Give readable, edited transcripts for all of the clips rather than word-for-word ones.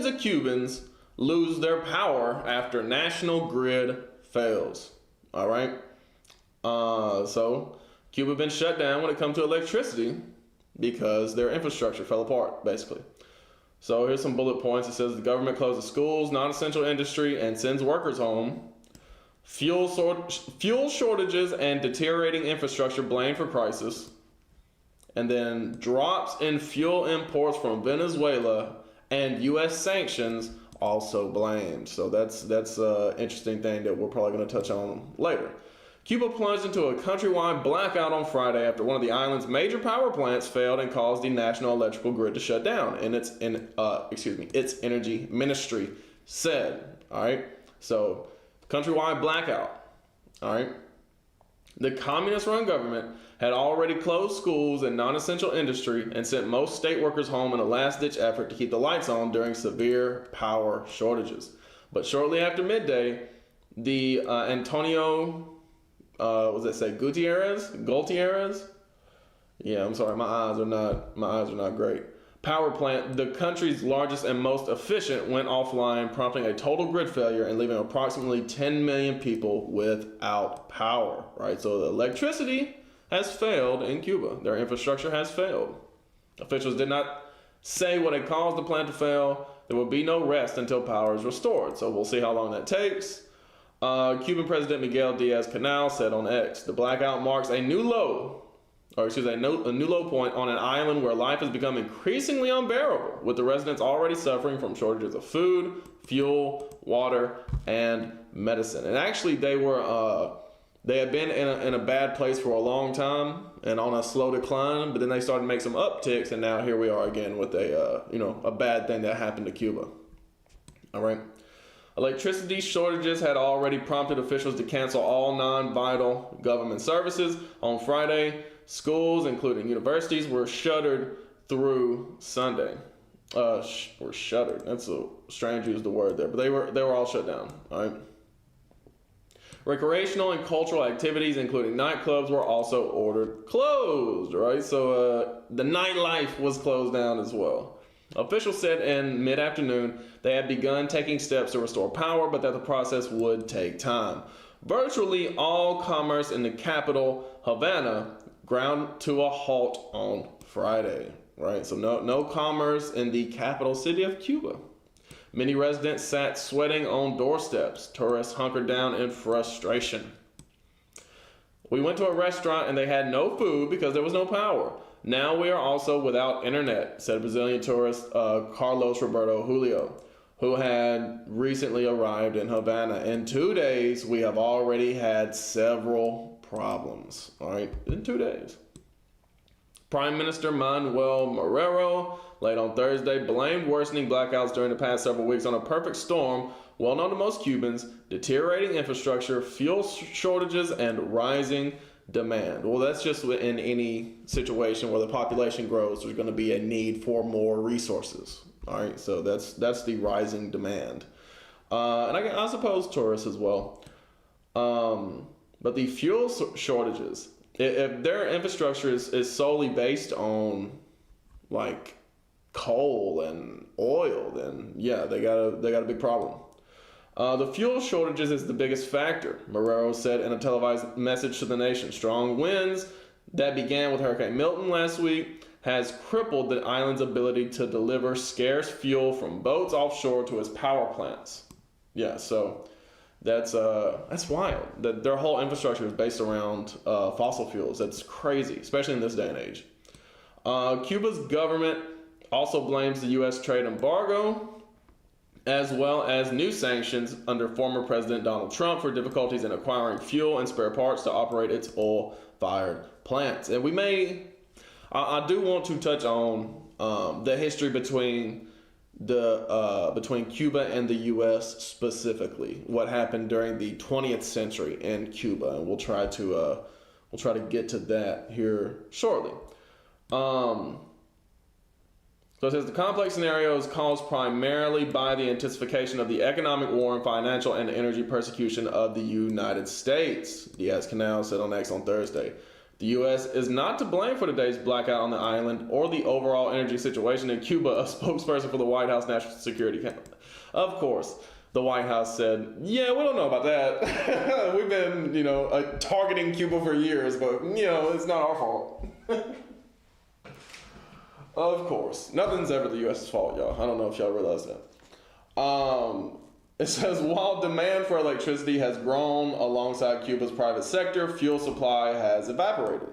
of Cubans lose their power after national grid fails. All right. So Cuba been shut down when it comes to electricity because their infrastructure fell apart, basically. So here's some bullet points. It says the government closes schools, non-essential industry, and sends workers home. Fuel shortages and deteriorating infrastructure blamed for crisis. And then drops in fuel imports from Venezuela and U.S. sanctions also blamed. So that's an interesting thing that we're probably going to touch on later. Cuba plunged into a countrywide blackout on Friday after one of the island's major power plants failed and caused the national electrical grid to shut down. And its energy ministry said. All right, so countrywide blackout. All right. The communist-run government had already closed schools and non-essential industry and sent most state workers home in a last-ditch effort to keep the lights on during severe power shortages. But shortly after midday, the Antonio, Gutierrez? Yeah, I'm sorry, my eyes are not great. Power plant, the country's largest and most efficient, went offline, prompting a total grid failure and leaving approximately 10 million people without power, right? So the electricity has failed in Cuba. Their infrastructure has failed. Officials did not say what had caused the plant to fail. There will be no rest until power is restored. So we'll see how long that takes. Cuban President Miguel Diaz-Canel said on X, the blackout marks a new low point on an island where life has become increasingly unbearable, with the residents already suffering from shortages of food, fuel, water, and medicine. And actually, they had been in a bad place for a long time and on a slow decline, but then they started to make some upticks, and now here we are again with a bad thing that happened to Cuba. All right. Electricity shortages had already prompted officials to cancel all non-vital government services. On Friday, schools, including universities, were shuttered through Sunday. Were shuttered. That's a strange use of the word there, but they were all shut down. All right. Recreational and cultural activities, including nightclubs, were also ordered closed. Right. So the nightlife was closed down as well. Officials said in mid-afternoon they had begun taking steps to restore power, but that the process would take time. Virtually all commerce in the capital, Havana, ground to a halt on Friday. Right, so no commerce in the capital city of Cuba. Many residents sat sweating on doorsteps. Tourists hunkered down in frustration. We went to a restaurant and they had no food because there was no power. Now we are also without internet, said Brazilian tourist Carlos Roberto Julio, who had recently arrived in Havana. In 2 days, we have already had several problems. All right, in 2 days. Prime Minister Manuel Marrero, late on Thursday, blamed worsening blackouts during the past several weeks on a perfect storm, well known to most Cubans, deteriorating infrastructure, fuel shortages, and rising demand. Well, that's just in any situation where the population grows, there's going to be a need for more resources. All right, so that's the rising demand. And I suppose tourists as well. But the fuel shortages, if their infrastructure is solely based on like coal and oil, then yeah, they got a big problem. The fuel shortages is the biggest factor, Marrero said in a televised message to the nation. Strong winds that began with Hurricane Milton last week has crippled the island's ability to deliver scarce fuel from boats offshore to its power plants. Yeah, so that's wild. That their whole infrastructure is based around fossil fuels. That's crazy, especially in this day and age. Cuba's government also blames the U.S. trade embargo, as well as new sanctions under former President Donald Trump for difficulties in acquiring fuel and spare parts to operate its oil-fired plants. And I do want to touch on the history between Cuba and the U.S. specifically, what happened during the 20th century in Cuba, and we'll try to get to that here shortly. So it says the complex scenario is caused primarily by the intensification of the economic war and financial and energy persecution of the United States, Diaz-Canel said on X on Thursday. The U.S. is not to blame for today's blackout on the island or the overall energy situation in Cuba, a spokesperson for the White House National Security Council. Of course, the White House said, yeah, we don't know about that. We've been, targeting Cuba for years, but, it's not our fault. Of course. Nothing's ever the U.S.'s fault, y'all. I don't know if y'all realize that. It says, while demand for electricity has grown alongside Cuba's private sector, fuel supply has evaporated.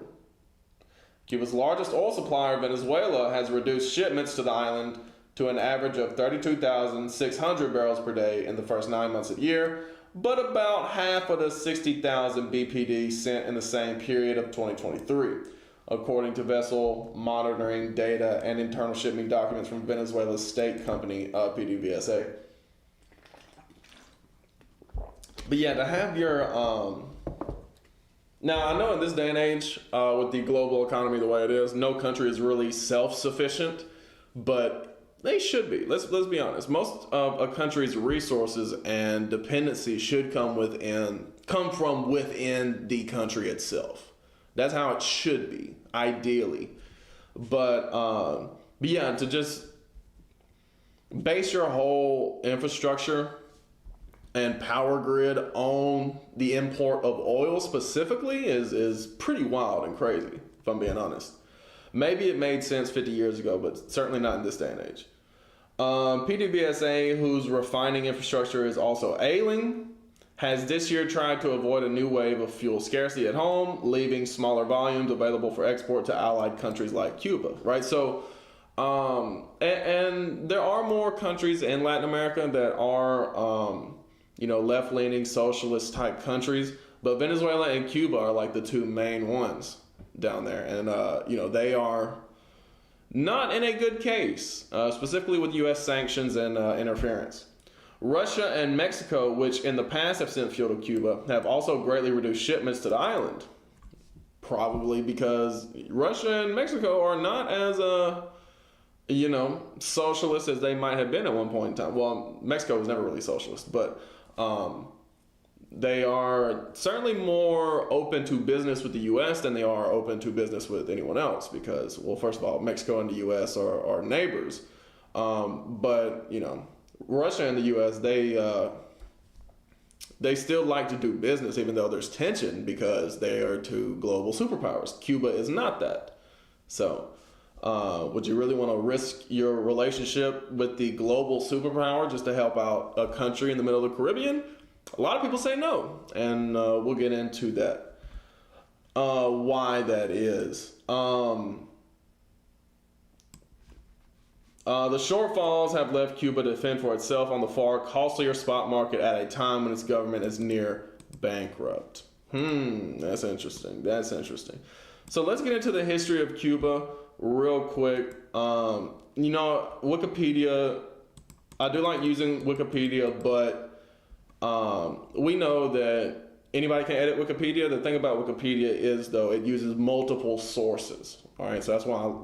Cuba's largest oil supplier, Venezuela, has reduced shipments to the island to an average of 32,600 barrels per day in the first 9 months of the year, but about half of the 60,000 BPD sent in the same period of 2023, according to vessel monitoring data and internal shipping documents from Venezuela's state company, PDVSA. But yeah, to have your now I know in this day and age, with the global economy the way it is, no country is really self-sufficient, but they should be. Let's be honest. Most of a country's resources and dependency should come from within the country itself. That's how it should be, ideally. But yeah, to just base your whole infrastructure and power grid on the import of oil specifically is pretty wild and crazy, if I'm being honest. Maybe it made sense 50 years ago, but certainly not in this day and age. PDVSA, whose refining infrastructure is also ailing, has this year tried to avoid a new wave of fuel scarcity at home, leaving smaller volumes available for export to allied countries like Cuba, right? So, and there are more countries in Latin America that are, left-leaning socialist type countries, but Venezuela and Cuba are like the two main ones down there. And, they are not in a good case, specifically with U.S. sanctions and interference. Russia and Mexico, which in the past have sent fuel to Cuba, have also greatly reduced shipments to the island. Probably because Russia and Mexico are not as, socialist as they might have been at one point in time. Well, Mexico was never really socialist, but they are certainly more open to business with the U.S. than they are open to business with anyone else because, well, first of all, Mexico and the U.S. are neighbors. But, Russia and the U.S., they still like to do business even though there's tension because they are two global superpowers. Cuba is not that. So would you really want to risk your relationship with the global superpower just to help out a country in the middle of the Caribbean? A lot of people say no, and we'll get into that, why that is. The shortfalls have left Cuba to fend for itself on the far costlier spot market at a time when its government is near bankrupt. That's interesting. So let's get into the history of Cuba real quick. Wikipedia, I do like using Wikipedia, but we know that anybody can edit Wikipedia. The thing about Wikipedia is, though, it uses multiple sources. All right, so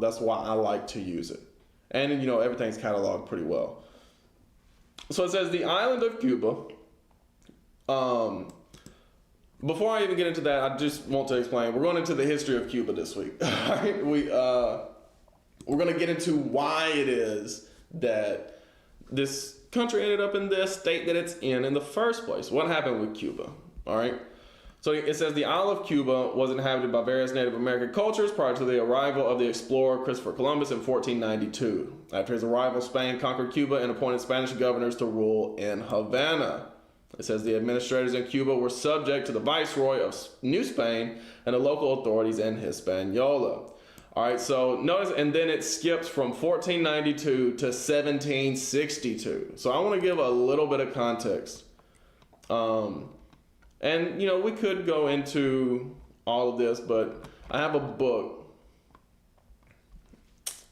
that's why I like to use it. And, everything's cataloged pretty well. So it says the island of Cuba. Before I even get into that, I just want to explain. We're going into the history of Cuba this week. All right? We're going to get into why it is that this country ended up in the state that it's in the first place. What happened with Cuba? All right? So it says the Isle of Cuba was inhabited by various Native American cultures prior to the arrival of the explorer Christopher Columbus in 1492. After his arrival, Spain conquered Cuba and appointed Spanish governors to rule in Havana. It says the administrators in Cuba were subject to the viceroy of New Spain and the local authorities in Hispaniola. All right, so notice, and then it skips from 1492 to 1762. So I want to give a little bit of context. And, we could go into all of this, but I have a book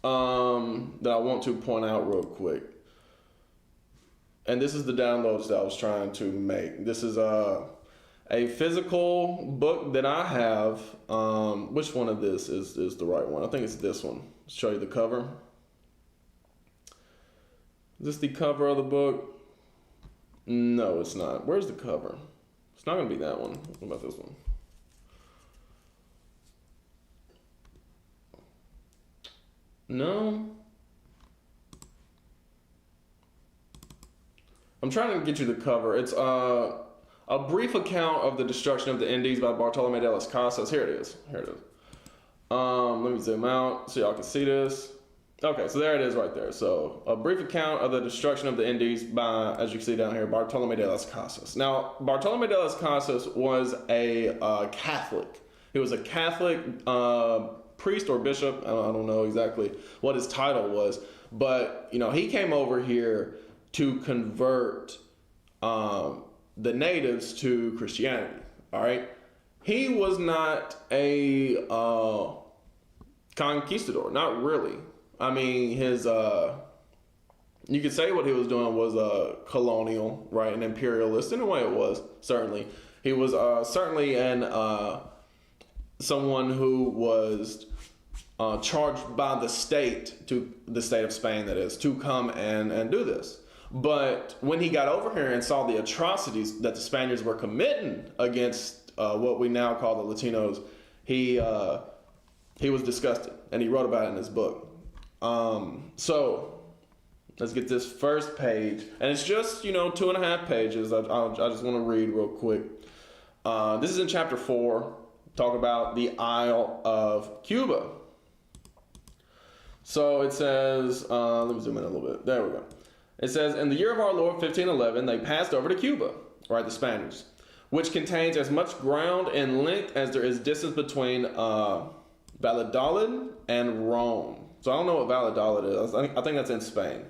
that I want to point out real quick. And this is the downloads that I was trying to make. This is a physical book that I have. Which one of this is the right one? I think it's this one. I'll show you the cover. Is this the cover of the book? No, it's not. Where's the cover? It's not going to be that one. What about this one? No. I'm trying to get you the cover. It's a brief account of the destruction of the Indies by Bartolome de las Casas. Here it is. Let me zoom out so y'all can see this. Okay, so there it is right there. So a brief account of the destruction of the Indies by, as you can see down here, Bartolome de las Casas. Now, Bartolome de las Casas was a Catholic. He was a Catholic priest or bishop. I don't know exactly what his title was, but he came over here to convert the natives to Christianity. All right, he was not a conquistador, not really. I mean, his you could say what he was doing was colonial, right, an imperialist in a way. It was certainly he was certainly someone who was charged by the state of Spain, that is, to come and do this. But when he got over here and saw the atrocities that the Spaniards were committing against what we now call the Latinos, he was disgusted, and he wrote about it in his book. So let's get this first page, and it's just 2.5 pages. I just want to read real quick. This is in chapter 4. Talk about the Isle of Cuba. So it says, let me zoom in a little bit. There we go. It says, in the year of our Lord 1511, they passed over to Cuba, right, the Spaniards, which contains as much ground in length as there is distance between Valladolid and Rome. So I don't know what Valladolid is. I think that's in Spain.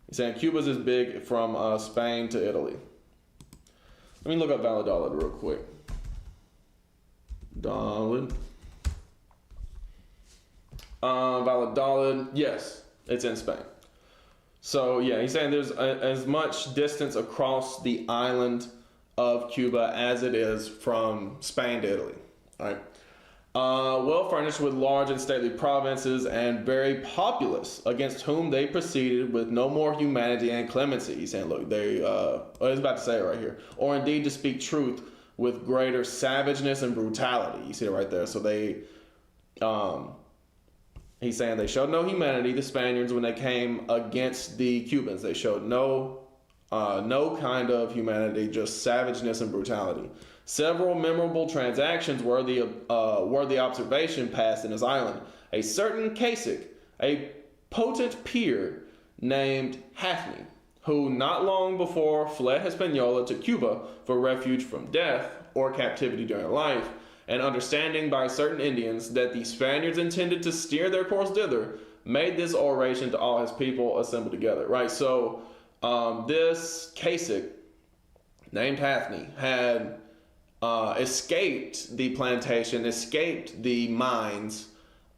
He's saying Cuba's as big from Spain to Italy. Let me look up Valladolid real quick. Valladolid, yes, it's in Spain. So yeah, he's saying there's as much distance across the island of Cuba as it is from Spain to Italy. All right. Well furnished with large and stately provinces, and very populous, against whom they proceeded with no more humanity and clemency. He's saying, look, I was about to say it right here, or indeed to speak truth, with greater savageness and brutality. You see it right there. So they, he's saying they showed no humanity, the Spaniards, when they came against the Cubans. They showed no kind of humanity, just savageness and brutality. Several memorable transactions worthy observation passed in his island. A certain cacique, a potent peer named Hathni, who not long before fled Hispaniola to Cuba for refuge from death or captivity during life, and understanding by certain Indians that the Spaniards intended to steer their course thither, made this oration to all his people assembled together. Right, so this cacique named Hathni had escaped the plantation, escaped the mines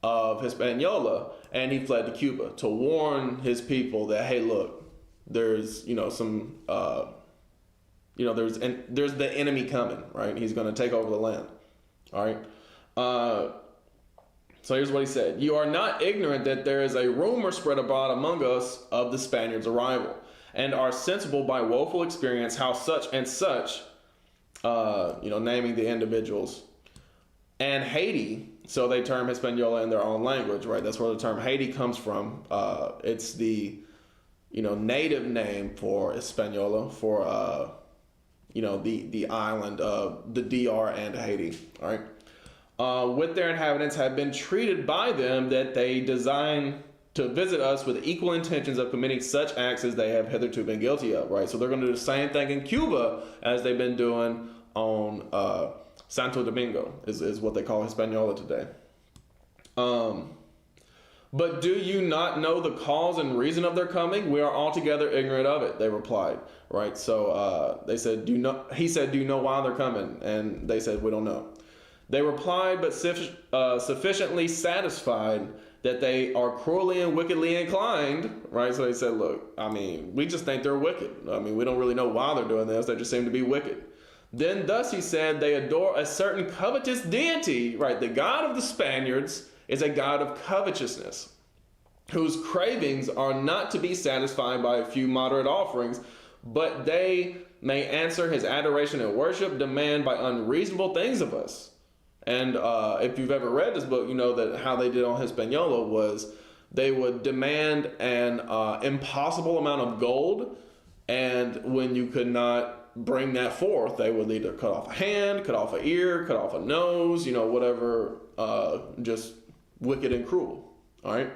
of Hispaniola, and he fled to Cuba to warn his people that, hey, look, there's there's the enemy coming, right? He's going to take over the land. All right. So here's what he said: "You are not ignorant that there is a rumor spread abroad among us of the Spaniards' arrival, and are sensible by woeful experience how such and such." Naming the individuals, and Haiti, so they term Hispaniola in their own language, right? That's where the term Haiti comes from. It's the, native name for Hispaniola, for, the island of the DR and Haiti, all right? With their inhabitants have been treated by them that they design to visit us with equal intentions of committing such acts as they have hitherto been guilty of, right? So they're going to do the same thing in Cuba as they've been doing on Santo Domingo, is what they call Hispaniola today. But do you not know the cause and reason of their coming? We are altogether ignorant of it, they replied, right? So they said, he said, do you know why they're coming? And they said, we don't know. They replied, but sufficiently satisfied that they are cruelly and wickedly inclined, right? So they said, look, we just think they're wicked. We don't really know why they're doing this. They just seem to be wicked. Then thus he said, they adore a certain covetous deity, right? The God of the Spaniards is a God of covetousness, whose cravings are not to be satisfied by a few moderate offerings, but they may answer his adoration and worship demand by unreasonable things of us. And if you've ever read this book, you know that how they did on Hispaniola was they would demand an impossible amount of gold, and when you could not bring that forth, they would either cut off a hand, cut off an ear, cut off a nose, whatever, just wicked and cruel. All right.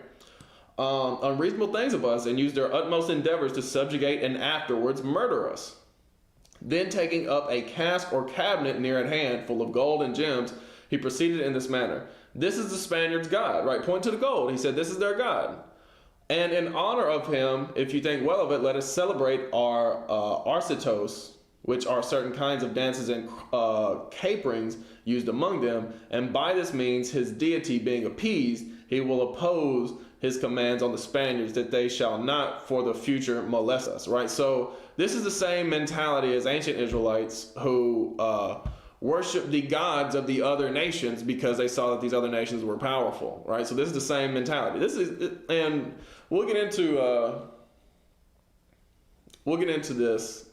Unreasonable things of us, and use their utmost endeavors to subjugate and afterwards murder us. Then taking up a cask or cabinet near at hand, full of gold and gems, he proceeded in this manner. This is the Spaniards' God, right? Point to the gold. He said, this is their God. And in honor of him, if you think well of it, let us celebrate our arcetos, which are certain kinds of dances and caperings used among them. And by this means, his deity being appeased, he will oppose his commands on the Spaniards, that they shall not for the future molest us, right? So this is the same mentality as ancient Israelites who worship the gods of the other nations because they saw that these other nations were powerful, right? So this is the same mentality. And we'll get into this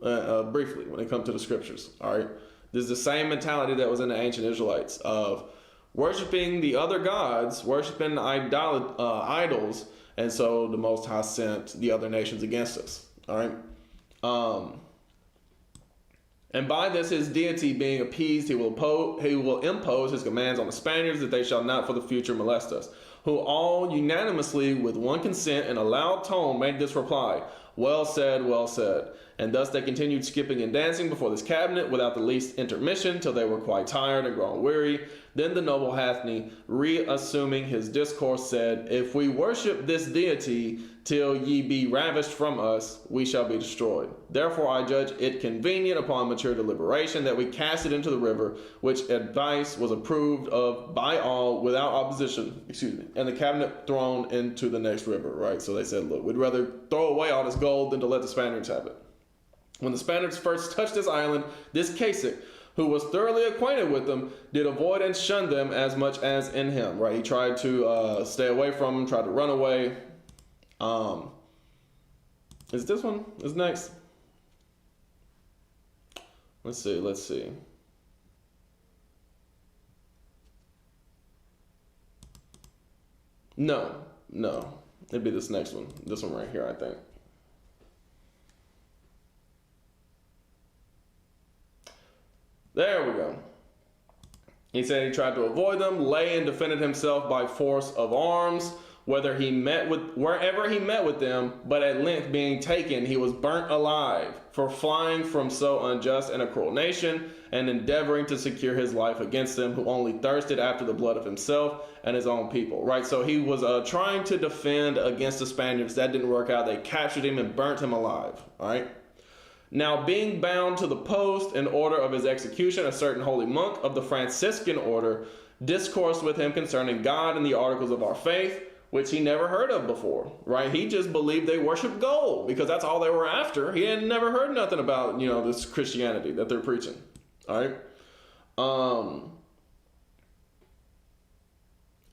briefly when it comes to the scriptures. All right, this is the same mentality that was in the ancient Israelites of worshiping the other gods, worshiping idols, and so the Most High sent the other nations against us. All right. And by this, his deity being appeased, he will impose his commands on the Spaniards, that they shall not for the future molest us. Who all unanimously, with one consent in a loud tone, made this reply, well said, well said. And thus they continued skipping and dancing before this cabinet without the least intermission, till they were quite tired and grown weary. Then the noble Hathni, reassuming his discourse, said, if we worship this deity till ye be ravished from us, we shall be destroyed. Therefore I judge it convenient upon mature deliberation that we cast it into the river, which advice was approved of by all without opposition, and the cabinet thrown into the next river, right? So they said, look, we'd rather throw away all this gold than to let the Spaniards have it. When the Spaniards first touched this island, this cacique, who was thoroughly acquainted with them, did avoid and shun them as much as in him, right? He tried to stay away from them, tried to run away. Is this one? Is next? Let's see. No. It'd be this next one. This one right here, I think. There we go. He said he tried to avoid them, lay and defended himself by force of arms, wherever he met with them, but at length being taken, he was burnt alive for flying from so unjust and a cruel nation, and endeavoring to secure his life against them, who only thirsted after the blood of himself and his own people, right? So he was trying to defend against the Spaniards. That didn't work out. They captured him and burnt him alive, all right? Now, being bound to the post in order of his execution, a certain holy monk of the Franciscan order discoursed with him concerning God and the articles of our faith, which he never heard of before, right? He just believed they worshiped gold because that's all they were after. He had never heard nothing about, this Christianity that they're preaching, all right?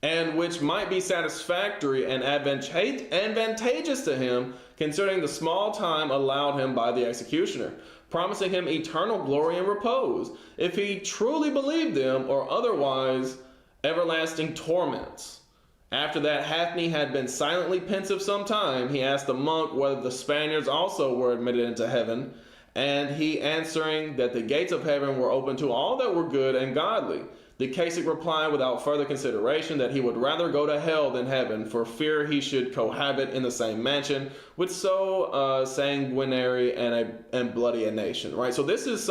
And which might be satisfactory and advantageous to him, considering the small time allowed him by the executioner, promising him eternal glory and repose, if he truly believed them, or otherwise everlasting torments. After that Hathni had been silently pensive some time, he asked the monk whether the Spaniards also were admitted into heaven, and he answering that the gates of heaven were open to all that were good and godly, the cacique replied without further consideration that he would rather go to hell than heaven, for fear he should cohabit in the same mansion with so sanguinary and bloody a nation, right? So this is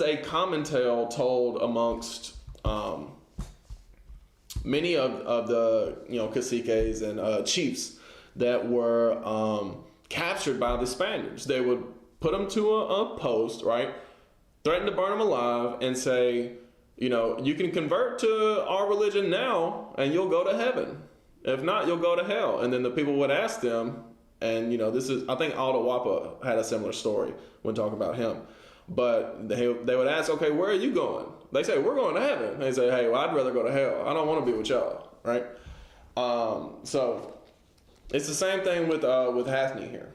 a common tale told amongst many of the caciques and chiefs that were captured by the Spaniards. They would put them to a post, right? Threaten to burn them alive and say, you can convert to our religion now and you'll go to heaven. If not, you'll go to hell. And then the people would ask them, and I think Aldo Wapa had a similar story when talking about him. But they would ask, okay, where are you going? They say, we're going to heaven. They say, hey, well, I'd rather go to hell. I don't want to be with y'all, right? So it's the same thing with Hathni here.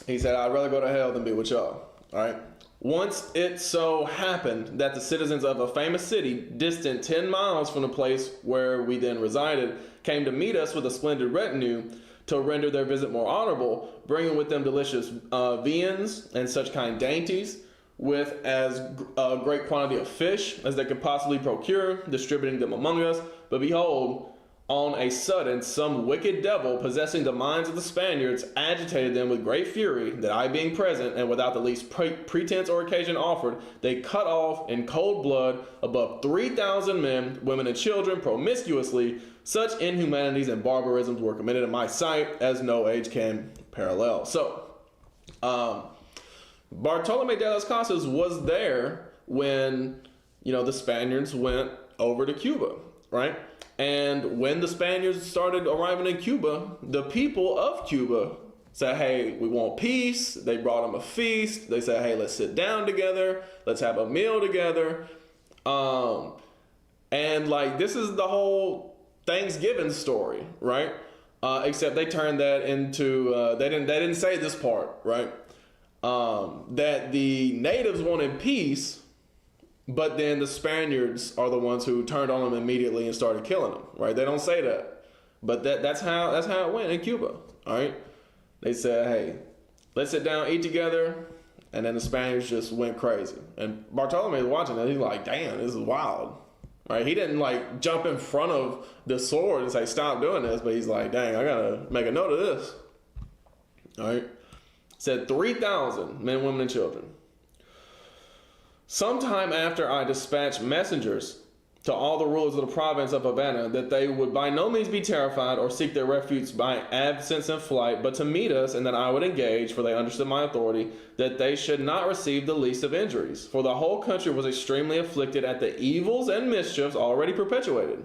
He said, I'd rather go to hell than be with y'all, all right? Once it so happened that the citizens of a famous city, distant 10 miles from the place where we then resided, came to meet us with a splendid retinue to render their visit more honorable, bringing with them delicious viands and such kind dainties, with as great quantity of fish as they could possibly procure, distributing them among us. But behold, on a sudden, some wicked devil possessing the minds of the Spaniards agitated them with great fury, that I being present, and without the least pretense or occasion offered, they cut off in cold blood above 3,000 men, women, and children promiscuously. Such inhumanities and barbarisms were committed in my sight as no age can parallel. So, Bartolome de las Casas was there when, the Spaniards went over to Cuba, right? And when the Spaniards started arriving in Cuba, the people of Cuba said, hey, we want peace. They brought them a feast. They said, hey, let's sit down together. Let's have a meal together. And this is the whole Thanksgiving story, right? Except they turned that into, they didn't say this part, right? That the natives wanted peace, but then the Spaniards are the ones who turned on them immediately and started killing them, right? They don't say that, but that's how it went in Cuba, all right? They said, hey, let's sit down, eat together, and then the Spaniards just went crazy. And Bartolome was watching that. He's like, damn, this is wild, right? He didn't jump in front of the sword and say, stop doing this, but he's like, dang, I gotta make a note of this, all right? Said 3,000 men, women, and children. Sometime after I dispatched messengers to all the rulers of the province of Havana that they would by no means be terrified or seek their refuge by absence and flight, but to meet us, and that I would engage, for they understood my authority, that they should not receive the least of injuries. For the whole country was extremely afflicted at the evils and mischiefs already perpetrated.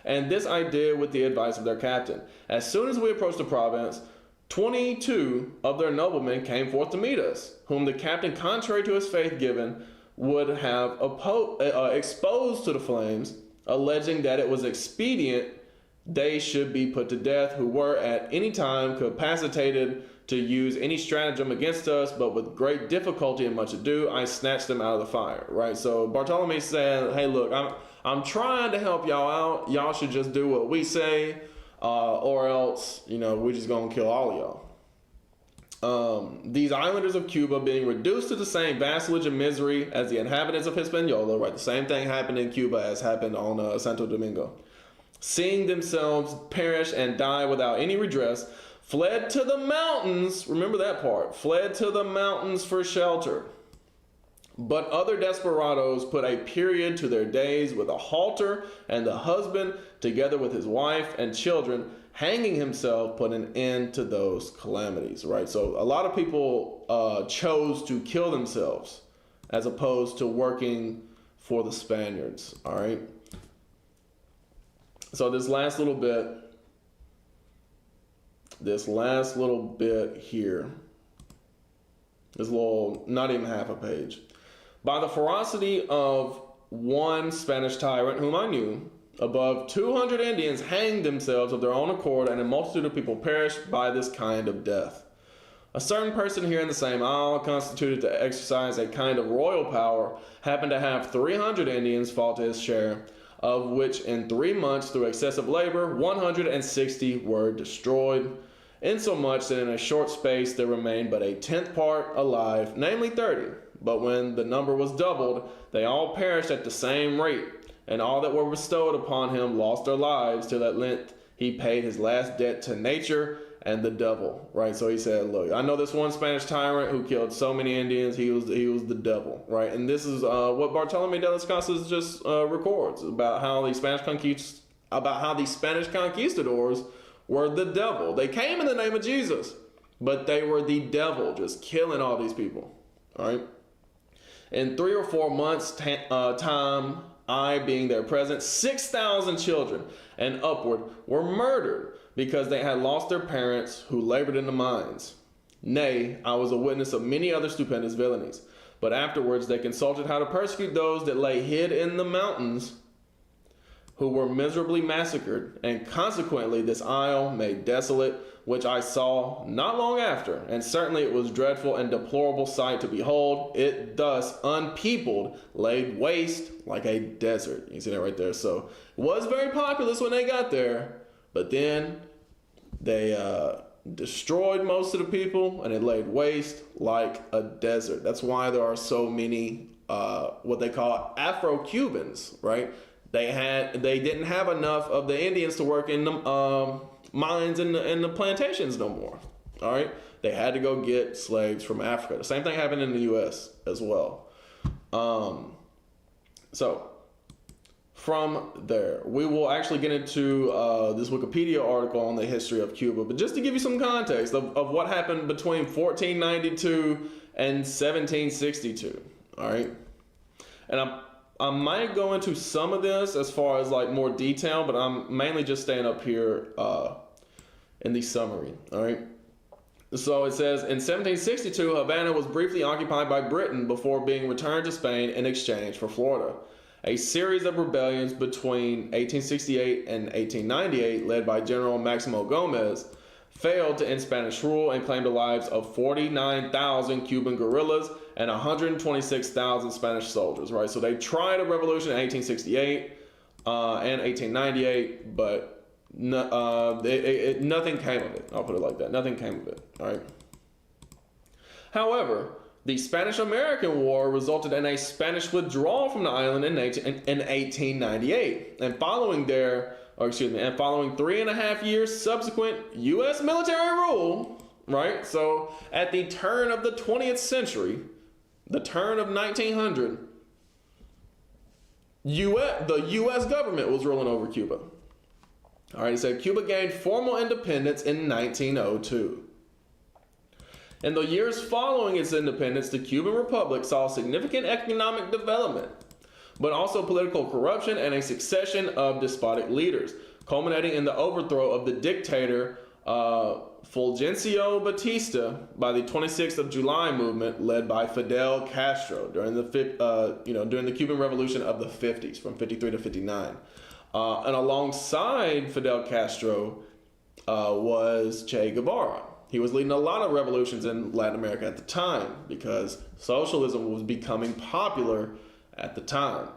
And this I did with the advice of their captain. As soon as we approached the province, 22 of their noblemen came forth to meet us, whom the captain, contrary to his faith given, would have exposed to the flames, alleging that it was expedient they should be put to death, who were at any time capacitated to use any stratagem against us, but with great difficulty and much ado, I snatched them out of the fire, right? So Bartolome said, hey, look, I'm trying to help y'all out. Y'all should just do what we say. Or else, we're just going to kill all of y'all. These islanders of Cuba being reduced to the same vassalage and misery as the inhabitants of Hispaniola, right? The same thing happened in Cuba as happened on Santo Domingo. Seeing themselves perish and die without any redress, fled to the mountains. Remember that part. Fled to the mountains for shelter. But other desperadoes put a period to their days with a halter, and the husband, together with his wife and children, hanging himself, put an end to those calamities, right? So a lot of people chose to kill themselves as opposed to working for the Spaniards, all right? So this last little bit here, this little, not even half a page. By the ferocity of one Spanish tyrant whom I knew, above 200 Indians hanged themselves of their own accord, and a multitude of people perished by this kind of death. A certain person here in the same isle, constituted to exercise a kind of royal power, happened to have 300 Indians fall to his share, of which in 3 months, through excessive labor, 160 were destroyed, insomuch that in a short space there remained but a 10th part alive, namely 30. But when the number was doubled, they all perished at the same rate, and all that were bestowed upon him lost their lives, till at length he paid his last debt to nature and the devil, right? So he said, look, I know this one Spanish tyrant who killed so many Indians, he was the devil, right? And this is what Bartolome de las Casas just records about how the Spanish conquistadors were the devil. They came in the name of Jesus, but they were the devil, just killing all these people, all right? In 3 or 4 months' time, I being there present, 6,000 children and upward were murdered because they had lost their parents who labored in the mines. Nay, I was a witness of many other stupendous villainies. But afterwards they consulted how to persecute those that lay hid in the mountains, who were miserably massacred, and consequently this isle made desolate, which I saw not long after, and certainly it was dreadful and deplorable sight to behold. It thus unpeopled, laid waste like a desert. You see that right there. So it was very populous when they got there, but then they destroyed most of the people, and it laid waste like a desert. That's why there are so many what they call Afro-Cubans, right? They didn't have enough of the Indians to work in the mines and the plantations no more. All right, they had to go get slaves from Africa. The same thing happened in the U.S. as well. So from there, we will actually get into this Wikipedia article on the history of Cuba. But just to give you some context of what happened between 1492 and 1762. All right, and I might go into some of this as far as like more detail, but I'm mainly just staying up here in the summary. All right. So it says, in 1762, Havana was briefly occupied by Britain before being returned to Spain in exchange for Florida. A series of rebellions between 1868 and 1898, led by General Maximo Gomez, failed to end Spanish rule and claimed the lives of 49,000 Cuban guerrillas and 126,000 Spanish soldiers, right? So they tried a revolution in 1868 and 1898, but nothing came of it. I'll put it like that. Nothing came of it, all right? However, the Spanish-American War resulted in a Spanish withdrawal from the island in 1898, and following 3.5 years subsequent U.S. military rule, right? So at the turn of the 20th century, the turn of 1900, the U.S. government was ruling over Cuba. All right, it said Cuba gained formal independence in 1902. In the years following its independence, the Cuban Republic saw significant economic development, but also political corruption and a succession of despotic leaders, culminating in the overthrow of the dictator Fulgencio Batista by the 26th of July movement led by Fidel Castro during the Cuban Revolution of the 50s, from 53 to 59. And alongside Fidel Castro was Che Guevara. He was leading a lot of revolutions in Latin America at the time because socialism was becoming popular at the time.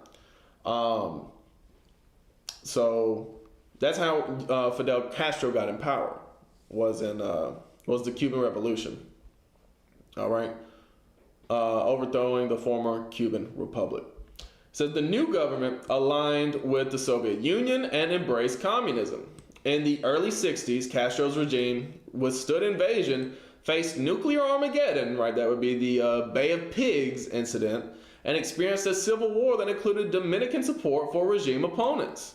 So that's how Fidel Castro got in power, was the Cuban Revolution. All right, overthrowing the former Cuban Republic. So the new government aligned with the Soviet Union and embraced communism. In the early 60s, Castro's regime withstood invasion, faced nuclear Armageddon, right? That would be the Bay of Pigs incident, and experienced a civil war that included Dominican support for regime opponents.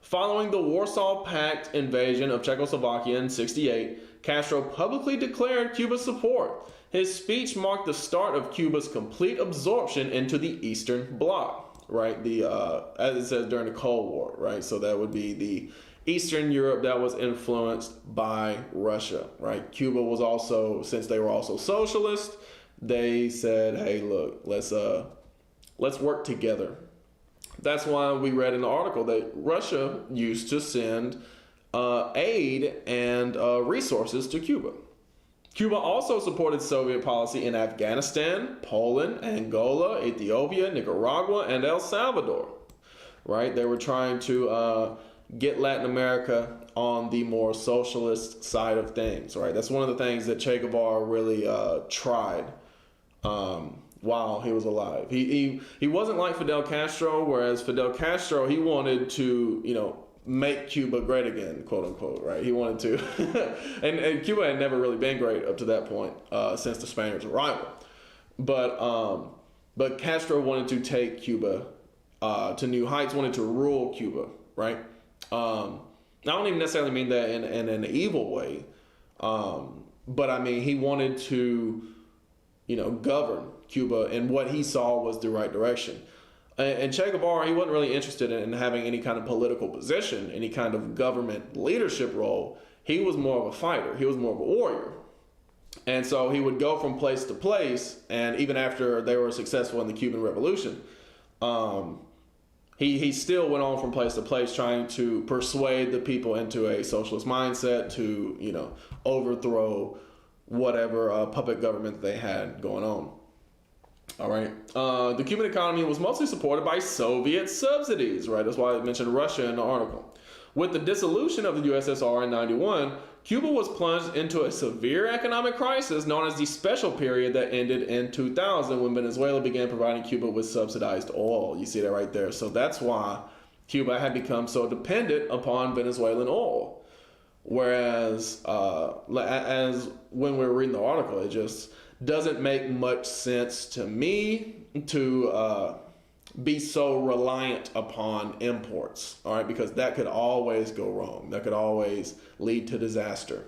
Following the Warsaw Pact invasion of Czechoslovakia in '68, Castro publicly declared Cuba's support. His speech marked the start of Cuba's complete absorption into the Eastern Bloc, right? As it says, during the Cold War, right? So that would be the Eastern Europe that was influenced by Russia, right? Cuba was also, since they were also socialist, they said, hey, look, let's work together. That's why we read in the article that Russia used to send aid and resources to Cuba. Cuba also supported Soviet policy in Afghanistan, Poland, Angola, Ethiopia, Nicaragua, and El Salvador, right? They were trying to get Latin America on the more socialist side of things, right? That's one of the things that Che Guevara really tried while he was alive. He wasn't like Fidel Castro, whereas Fidel Castro, he wanted to, make Cuba great again, quote unquote, right? He wanted to, and Cuba had never really been great up to that point since the Spaniards' arrival. But Castro wanted to take Cuba to new heights, wanted to rule Cuba, right? I don't even necessarily mean that in an evil way, but I mean he wanted to, govern Cuba in what he saw was the right direction. And Che Guevara, he wasn't really interested in having any kind of political position, any kind of government leadership role. He was more of a fighter. He was more of a warrior. And so he would go from place to place, and even after they were successful in the Cuban Revolution, he still went on from place to place trying to persuade the people into a socialist mindset to, overthrow whatever puppet government they had going on. All right. The Cuban economy was mostly supported by Soviet subsidies, right? That's why I mentioned Russia in the article. With the dissolution of the USSR in 91, Cuba was plunged into a severe economic crisis known as the Special Period that ended in 2000 when Venezuela began providing Cuba with subsidized oil. You see that right there. So that's why Cuba had become so dependent upon Venezuelan oil. Whereas, as when we were reading the article, it just doesn't make much sense to me to be so reliant upon imports, all right, because that could always go wrong. That could always lead to disaster.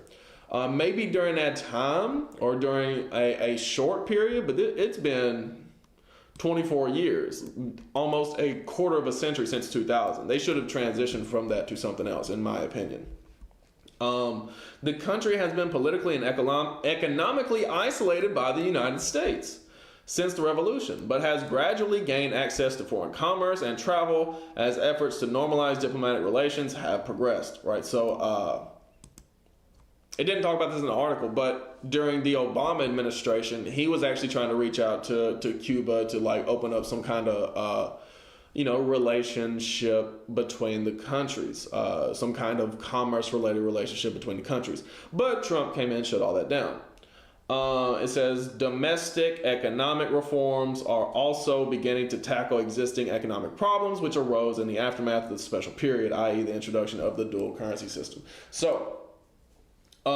Maybe during that time or during a short period, but it's been 24 years, almost a quarter of a century since 2000. They should have transitioned from that to something else, in my opinion. The country has been politically and economically isolated by the United States since the revolution, but has gradually gained access to foreign commerce and travel as efforts to normalize diplomatic relations have progressed, right? So, it didn't talk about this in the article, but during the Obama administration, he was actually trying to reach out to Cuba to like open up some kind of, relationship between the countries, some kind of commerce-related relationship between the countries. But Trump came in and shut all that down. It says domestic economic reforms are also beginning to tackle existing economic problems which arose in the aftermath of the special period, i.e. the introduction of the dual currency system. So, do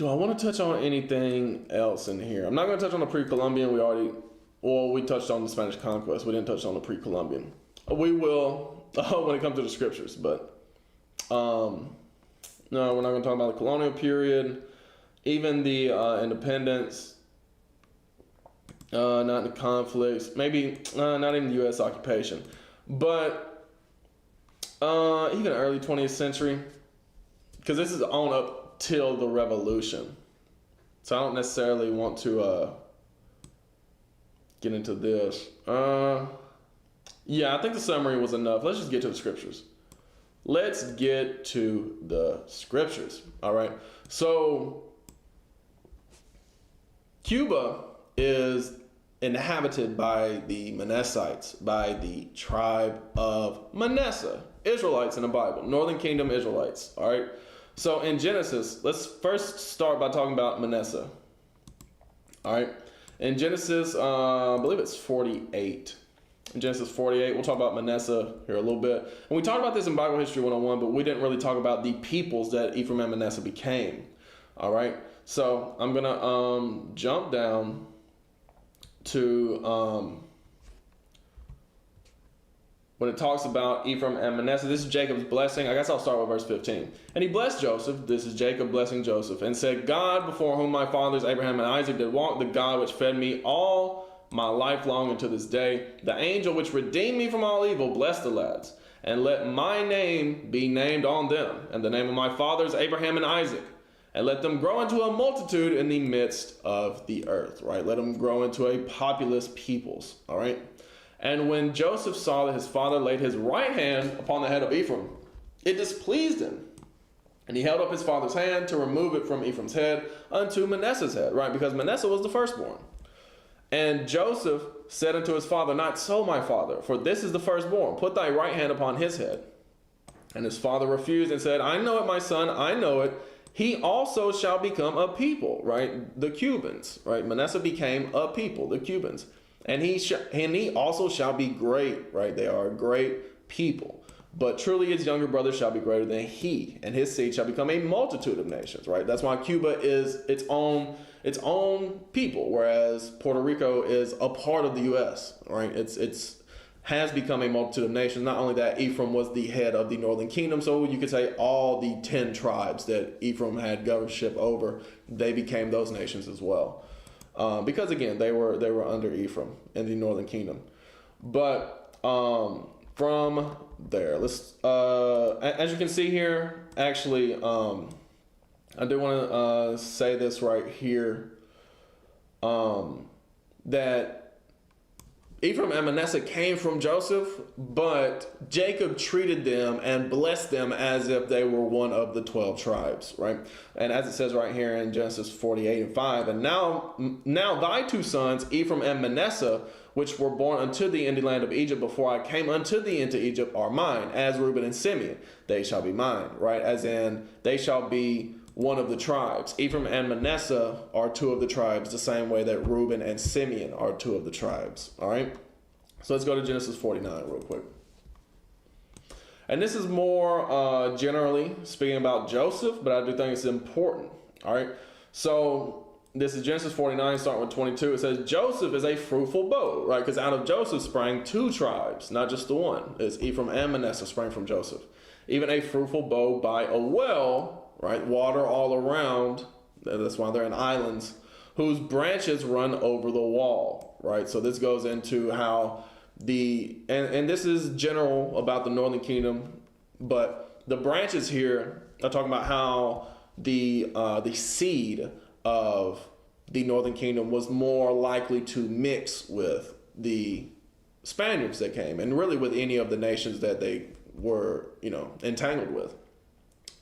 I want to touch on anything else in here? I'm not going to touch on the pre-Columbian. We touched on the Spanish conquest. We didn't touch on the pre-Columbian. We will when it comes to the scriptures, but no, we're not going to talk about the colonial period. Even the independence, not the conflicts, maybe not even the U.S. occupation, but even early 20th century, because this is on up till the revolution. So I don't necessarily want to get into this. Yeah, I think the summary was enough. Let's just get to the scriptures. Let's get to the scriptures. All right. So Cuba is inhabited by the Manassites, by the tribe of Manasseh, Israelites in the Bible, Northern Kingdom Israelites. All right. So in Genesis, let's first start by talking about Manasseh. All right. In Genesis, I believe it's 48. In Genesis 48, we'll talk about Manasseh here a little bit. And we talked about this in Bible History 101, but we didn't really talk about the peoples that Ephraim and Manasseh became. All right. So I'm going to jump down to when it talks about Ephraim and Manasseh. This is Jacob's blessing. I guess I'll start with verse 15. And he blessed Joseph. This is Jacob blessing Joseph. And said, God, before whom my fathers Abraham and Isaac did walk, the God which fed me all my life long unto this day, the angel which redeemed me from all evil, bless the lads. And let my name be named on them, and the name of my fathers Abraham and Isaac. And let them grow into a multitude in the midst of the earth, right? Let them grow into a populous peoples, all right? And when Joseph saw that his father laid his right hand upon the head of Ephraim, it displeased him. And he held up his father's hand to remove it from Ephraim's head unto Manasseh's head, right? Because Manasseh was the firstborn. And Joseph said unto his father, not so, my father, for this is the firstborn. Put thy right hand upon his head. And his father refused and said, I know it, my son, I know it. He also shall become a people, right? The Cubans, right? Manasseh became a people, the Cubans. And he also shall be great, right? They are a great people. But truly his younger brother shall be greater than he, and his seed shall become a multitude of nations, right? That's why Cuba is its own people, whereas Puerto Rico is a part of the U.S., right? It's has become a multitude of nations. Not only that, Ephraim was the head of the Northern Kingdom, so you could say all the 10 tribes that Ephraim had governorship over, they became those nations as well. Because again, they were under Ephraim in the Northern Kingdom. But from there, let's as you can see here, actually, I do want to say this right here, that Ephraim and Manasseh came from Joseph, but Jacob treated them and blessed them as if they were one of the 12 tribes, right? And as it says right here in Genesis 48:5, and now thy two sons, Ephraim and Manasseh, which were born unto thee in the land of Egypt before I came unto thee into Egypt, are mine, as Reuben and Simeon, they shall be mine, right? As in, they shall be one of the tribes. Ephraim and Manasseh are two of the tribes, the same way that Reuben and Simeon are two of the tribes. All right. So let's go to Genesis 49 real quick. And this is more generally speaking about Joseph, but I do think it's important. All right. So this is Genesis 49, starting with 22. It says, Joseph is a fruitful bow, right? Because out of Joseph sprang two tribes, not just the one. It's Ephraim and Manasseh sprang from Joseph. Even a fruitful bow by a well, right? Water all around. That's why they're in islands, whose branches run over the wall, right? So this goes into how and this is general about the northern kingdom, but the branches here are talking about how the seed of the northern kingdom was more likely to mix with the Spaniards that came, and really with any of the nations that they were, entangled with.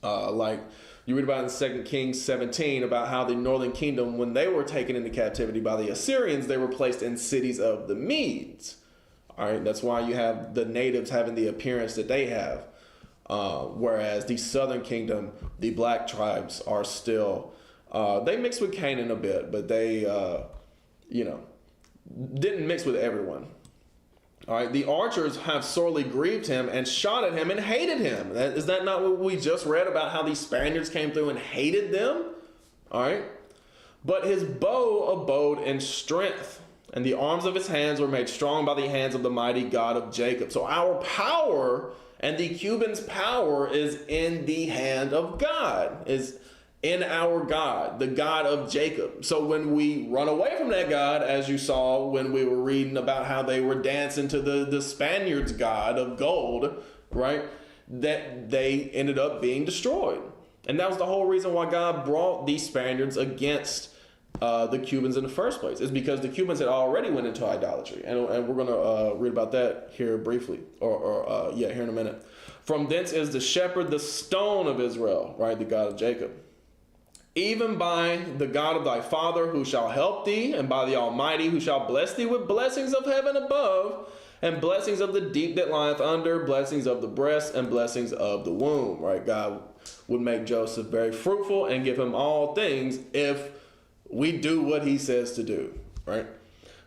Like you read about in 2 Kings 17 about how the northern kingdom, when they were taken into captivity by the Assyrians, they were placed in cities of the Medes. All right, that's why you have the natives having the appearance that they have. Whereas the southern kingdom, the black tribes are still, they mix with Canaan a bit, but they, didn't mix with everyone. All right, the archers have sorely grieved him and shot at him and hated him. Is that not what we just read about how these Spaniards came through and hated them? All right. But his bow abode in strength, and the arms of his hands were made strong by the hands of the mighty God of Jacob. So our power and the Cubans' power is in the hand of God, is in our God, the God of Jacob. So when we run away from that God, as you saw when we were reading about how they were dancing to the Spaniards' God of gold, right, that they ended up being destroyed. And that was the whole reason why God brought these Spaniards against the Cubans in the first place, is because the Cubans had already went into idolatry. And we're going to read about that here briefly, here in a minute. From thence is the shepherd, the stone of Israel, right, the God of Jacob. Even by the God of thy father, who shall help thee, and by the Almighty, who shall bless thee with blessings of heaven above, and blessings of the deep that lieth under, blessings of the breast, and blessings of the womb. Right? God would make Joseph very fruitful and give him all things if we do what he says to do. Right?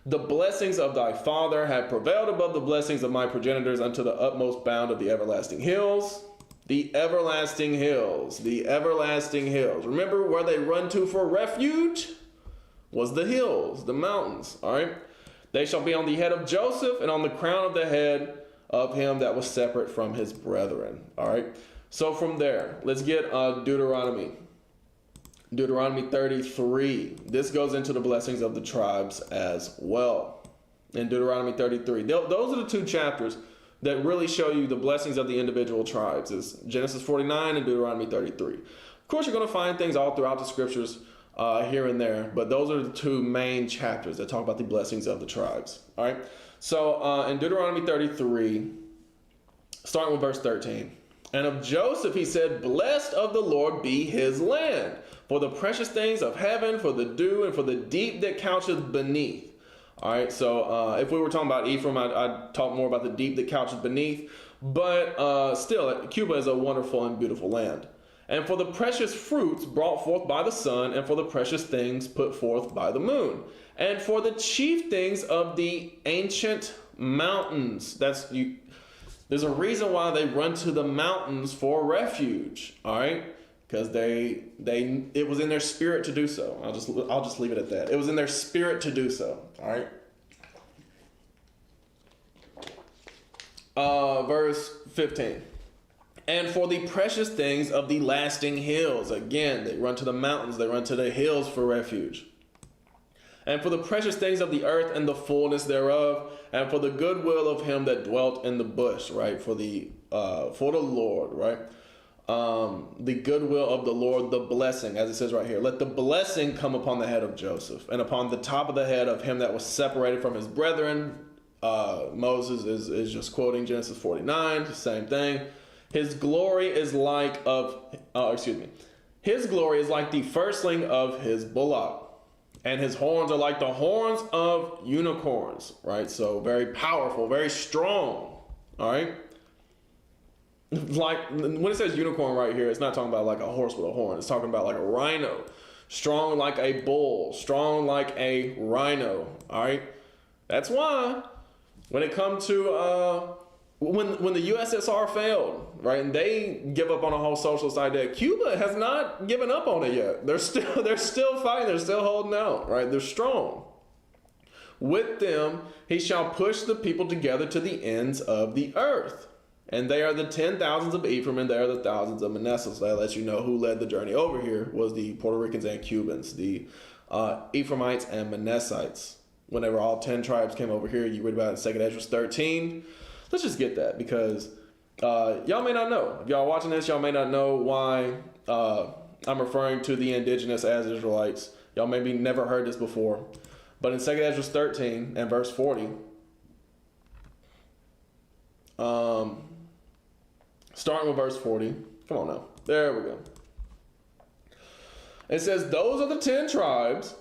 The blessings of thy father have prevailed above the blessings of my progenitors unto the utmost bound of the everlasting hills. The everlasting hills, the everlasting hills. Remember where they run to for refuge? Was the hills, the mountains, all right? They shall be on the head of Joseph and on the crown of the head of him that was separate from his brethren, all right? So from there, let's get Deuteronomy. Deuteronomy 33. This goes into the blessings of the tribes as well. In Deuteronomy 33. Those are the two chapters that really show you the blessings of the individual tribes, is Genesis 49 and Deuteronomy 33. Of course, you're going to find things all throughout the scriptures here and there, but those are the two main chapters that talk about the blessings of the tribes. All right. So in Deuteronomy 33, starting with verse 13, and of Joseph he said, blessed of the Lord be his land, for the precious things of heaven, for the dew, and for the deep that coucheth beneath. All right, so if we were talking about Ephraim, I'd talk more about the deep that couches beneath. But still, Cuba is a wonderful and beautiful land. And for the precious fruits brought forth by the sun, and for the precious things put forth by the moon, and for the chief things of the ancient mountains. There's a reason why they run to the mountains for refuge. All right, because it was in their spirit to do so. I'll just leave it at that. It was in their spirit to do so. All right. Verse 15. And for the precious things of the lasting hills. Again, they run to the mountains. They run to the hills for refuge. And for the precious things of the earth and the fullness thereof. And for the goodwill of him that dwelt in the bush. Right. For the Lord. Right. The goodwill of the Lord, the blessing, as it says right here. Let the blessing come upon the head of Joseph, and upon the top of the head of him that was separated from his brethren, Moses is just quoting Genesis 49, the same thing. His glory is like His glory is like the firstling of his bullock, and his horns are like the horns of unicorns, right? So very powerful, very strong, all right? Like when it says unicorn right here, it's not talking about like a horse with a horn. It's talking about like a rhino, strong like a bull, strong like a rhino, all right? That's why when it comes to when the USSR failed, right, and they give up on a whole socialist idea, Cuba has not given up on it yet. They're still fighting. They're still holding out, right? They're strong. With them, he shall push the people together to the ends of the earth. And they are the 10,000s of Ephraim, and they are the thousands of Manasseh. So that lets you know who led the journey over here was the Puerto Ricans and Cubans, the Ephraimites and Manassites. Whenever all 10 tribes came over here, you read about it in 2nd Ezra 13. Let's just get that, because y'all may not know. If y'all watching this, y'all may not know why I'm referring to the indigenous as Israelites. Y'all maybe never heard this before. But in 2nd Ezra 13 and verse 40, starting with verse 40. Come on now. There we go. It says, those are the 10 tribes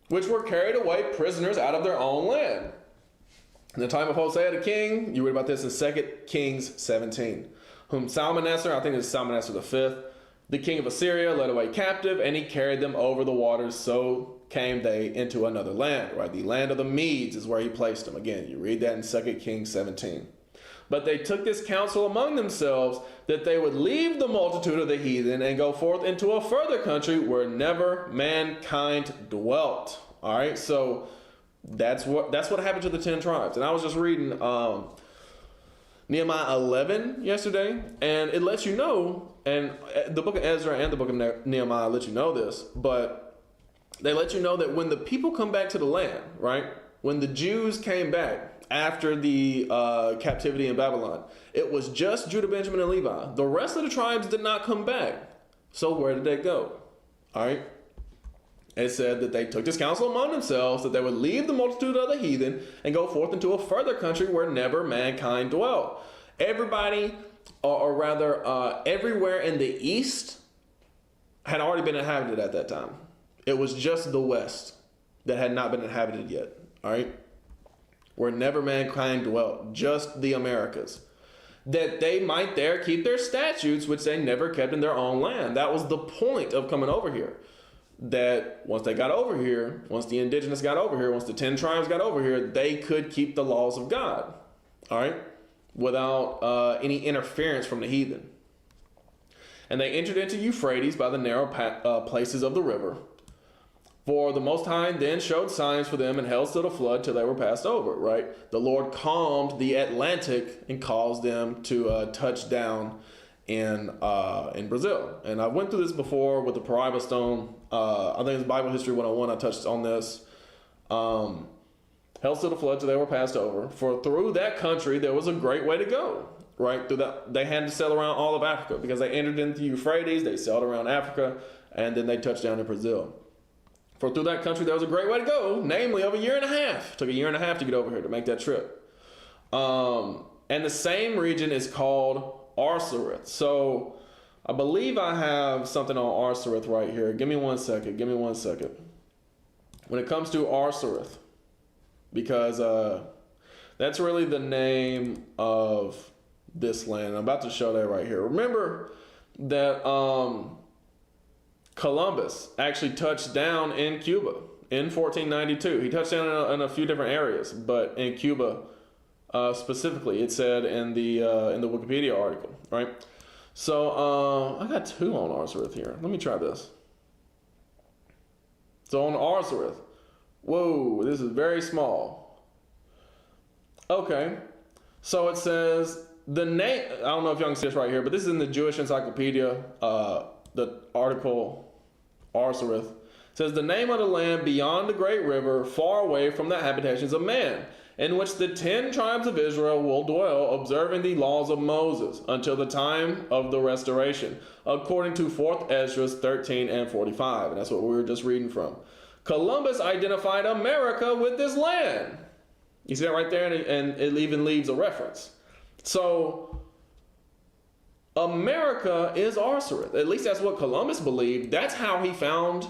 which were carried away prisoners out of their own land. In the time of Hosea the king, you read about this in 2 Kings 17, whom Salmanassar, I think it's Salmanassar the fifth, the king of Assyria, led away captive, and he carried them over the waters, so came they into another land, right? The land of the Medes is where he placed them. Again, you read that in 2 Kings 17. But they took this counsel among themselves that they would leave the multitude of the heathen and go forth into a further country where never mankind dwelt. All right, so that's what happened to the 10 tribes. And I was just reading Nehemiah 11 yesterday, and it lets you know, and the book of Ezra and the book of Nehemiah let you know this, but they let you know that when the people come back to the land, right, when the Jews came back after the captivity in Babylon, it was just Judah, Benjamin, and Levi. The rest of the tribes did not come back. So where did they go? All right. It said that they took this counsel among themselves that they would leave the multitude of the heathen and go forth into a further country where never mankind dwelt. Everybody, or rather everywhere in the east had already been inhabited at that time. It was just the west that had not been inhabited yet. All right. Where never mankind dwelt, just the Americas, that they might there keep their statutes, which they never kept in their own land. That was the point of coming over here. That once they got over here, once the indigenous got over here, once the 10 tribes got over here, they could keep the laws of God, all right, without any interference from the heathen. And they entered into Euphrates by the narrow places of the river. For the Most High then showed signs for them and held still the flood till they were passed over, right? The Lord calmed the Atlantic and caused them to touch down in Brazil. And I went through this before with the Paraiba stone. I think it's Bible History 101. I touched on this. Held still the flood till they were passed over. For through that country there was a great way to go, right? Through that, they had to sail around all of Africa because they entered into Euphrates. They sailed around Africa, and then they touched down in Brazil. For through that country, there was a great way to go, namely of a year and a half. It took a year and a half to get over here to make that trip. And the same region is called Arsareth. So I believe I have something on Arsareth right here. Give me one second. When it comes to Arsareth, because that's really the name of this land. I'm about to show that right here. Remember that Columbus actually touched down in Cuba in 1492. He touched down in a few different areas, but in Cuba specifically, it said in the Wikipedia article, right? So I got two on Arsareth here. Let me try this. So on Arsareth, whoa, this is very small. Okay, so it says the name. I don't know if y'all can see this right here, but this is in the Jewish Encyclopedia. The article, Arsareth, says the name of the land beyond the great river, far away from the habitations of man, in which the 10 tribes of Israel will dwell, observing the laws of Moses, until the time of the restoration, according to 4th Ezra 13 and 45. And that's what we were just reading from. Columbus identified America with this land. You see that right there, and it even leaves a reference. So America is Osiris. At least that's what Columbus believed. That's how he found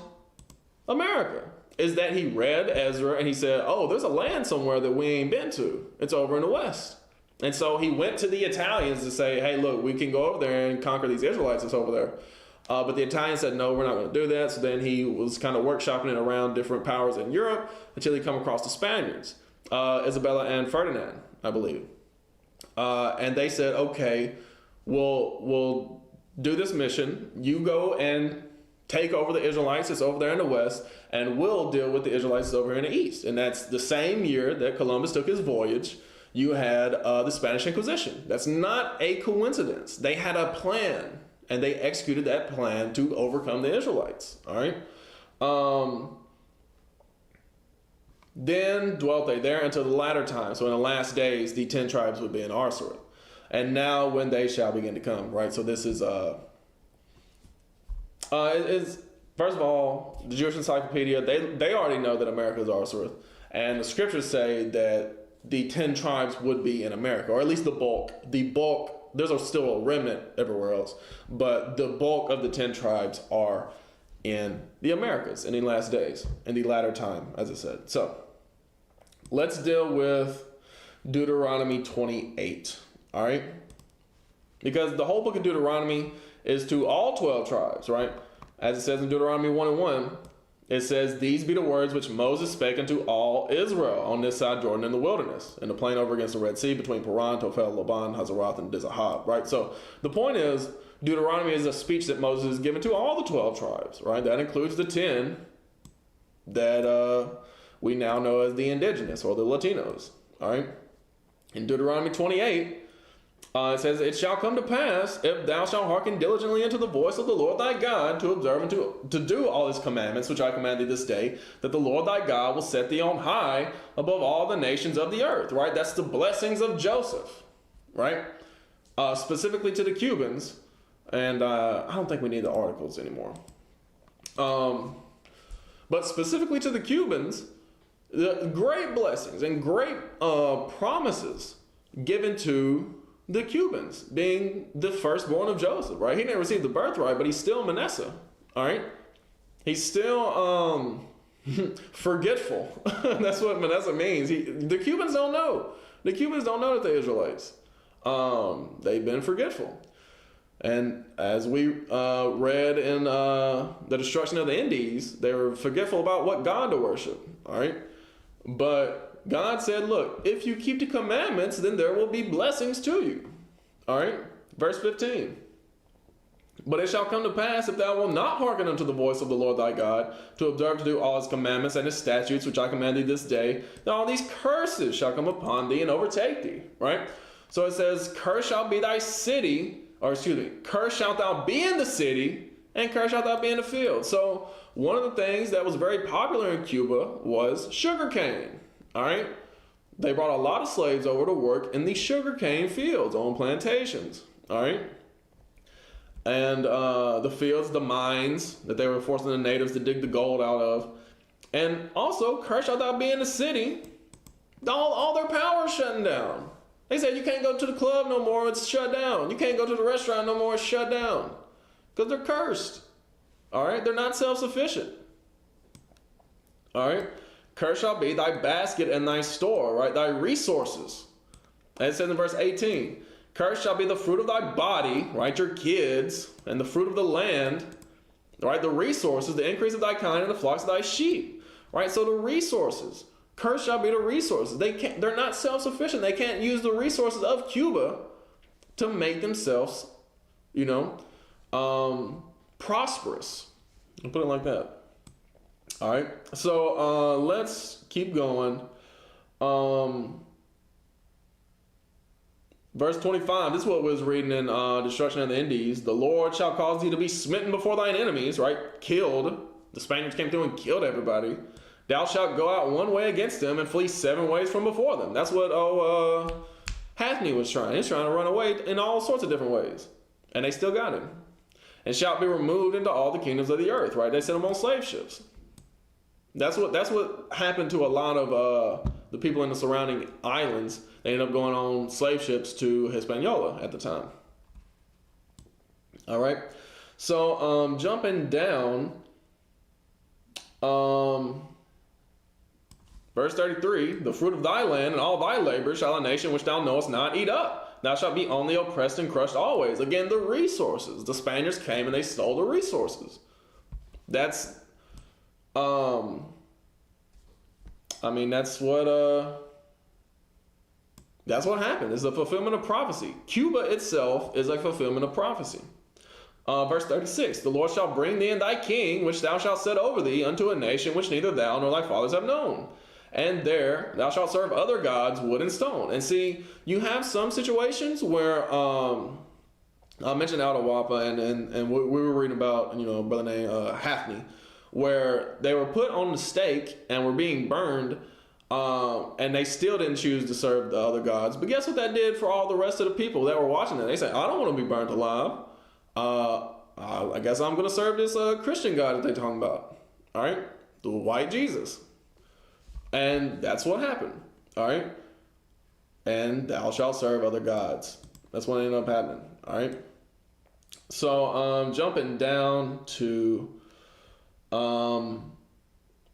America. Is that he read Ezra and he said, oh, there's a land somewhere that we ain't been to. It's over in the west. And so he went to the Italians to say, hey, look, we can go over there and conquer these Israelites that's over there. But the Italians said, no, we're not going to do that. So then he was kind of workshopping it around different powers in Europe until he come across the Spaniards, Isabella and Ferdinand, I believe. And they said, okay, we'll do this mission. You go and take over the Israelites that's over there in the west, and we'll deal with the Israelites that's over here in the east. And that's the same year that Columbus took his voyage. You had the Spanish Inquisition. That's not a coincidence. They had a plan, and they executed that plan to overcome the Israelites. All right. Then dwelt they there until the latter time. So in the last days, the 10 tribes would be in Osiris. And now when they shall begin to come, right? So this is first of all, the Jewish Encyclopedia, they already know that America is Osiris. And the scriptures say that the 10 tribes would be in America, or at least the bulk. There's still a remnant everywhere else, but the bulk of the 10 tribes are in the Americas in the last days, in the latter time, as I said. So let's deal with Deuteronomy 28, all right? Because the whole book of Deuteronomy is to all 12 tribes, right? As it says in Deuteronomy 1:1, it says, these be the words which Moses spake unto all Israel on this side Jordan in the wilderness, in the plain over against the Red Sea, between Paran, Tophel, Laban, Hazeroth, and Dizahab, right? So the point is, Deuteronomy is a speech that Moses has given to all the 12 tribes, right? That includes the 10 that we now know as the indigenous or the Latinos, all right? In Deuteronomy 28, it says, it shall come to pass, if thou shalt hearken diligently unto the voice of the Lord thy God, to observe and to do all his commandments, which I command thee this day, that the Lord thy God will set thee on high above all the nations of the earth, right? That's the blessings of Joseph, right? Specifically to the Cubans, and I don't think we need the articles anymore. But specifically to the Cubans, the great blessings and great promises given to the Cubans, being the firstborn of Joseph, right? He didn't receive the birthright, but he's still Manasseh, all right? He's still forgetful. That's what Manasseh means. The Cubans don't know. The Cubans don't know that they're Israelites. They've been forgetful. And as we read in the destruction of the Indies, they were forgetful about what God to worship, all right? But God said, look, if you keep the commandments, then there will be blessings to you. All right? Verse 15. But it shall come to pass, if thou wilt not hearken unto the voice of the Lord thy God, to observe to do all his commandments and his statutes, which I command thee this day, then all these curses shall come upon thee and overtake thee. Right? So it says, cursed shall be thy city, cursed shalt thou be in the city, and cursed shalt thou be in the field. So one of the things that was very popular in Cuba was sugarcane. All right, they brought a lot of slaves over to work in the sugarcane fields on plantations. All right, and the fields, the mines that they were forcing the natives to dig the gold out of, and also cursed shalt thou be in the city. All their power is shutting down. They said you can't go to the club no more; it's shut down. You can't go to the restaurant no more; it's shut down because they're cursed. All right, they're not self-sufficient. All right. Cursed shall be thy basket and thy store, right? Thy resources. And it says in verse 18, cursed shall be the fruit of thy body, right? Your kids, and the fruit of the land, right? The resources, the increase of thy kind, and the flocks of thy sheep, right? So the resources. Cursed shall be the resources. They're not self-sufficient. They can't use the resources of Cuba to make themselves, prosperous. I'll put it like that. All right, so let's keep going. Verse 25, this is what we was reading in Destruction of the Indies. The Lord shall cause thee to be smitten before thine enemies, right? Killed. The Spaniards came through and killed everybody. Thou shalt go out one way against them and flee 7 ways from before them. That's what Hathni was trying. He's trying to run away in all sorts of different ways. And they still got him. And shalt be removed into all the kingdoms of the earth, right? They sent him on slave ships. That's what happened to a lot of the people in the surrounding islands, they ended up going on slave ships to Hispaniola at the time. All right. So jumping down, verse 33, the fruit of thy land and all thy labor shall a nation which thou knowest not eat up. Thou shalt be only oppressed and crushed always. Again, the resources. The Spaniards came and they stole the resources. That's, that's what happened. It's a fulfillment of prophecy. Cuba itself is a fulfillment of prophecy. Verse 36, the Lord shall bring thee and thy king, which thou shalt set over thee, unto a nation which neither thou nor thy fathers have known. And there thou shalt serve other gods, wood and stone. And see, you have some situations where, I mentioned Atahualpa, and we were reading about, a brother named Hafni, where they were put on the stake and were being burned, and they still didn't choose to serve the other gods. But guess what that did for all the rest of the people that were watching it? They said, I don't want to be burnt alive. I guess I'm going to serve this Christian God that they're talking about. All right? The white Jesus. And that's what happened. All right? And thou shalt serve other gods. That's what ended up happening. All right? So, jumping down to,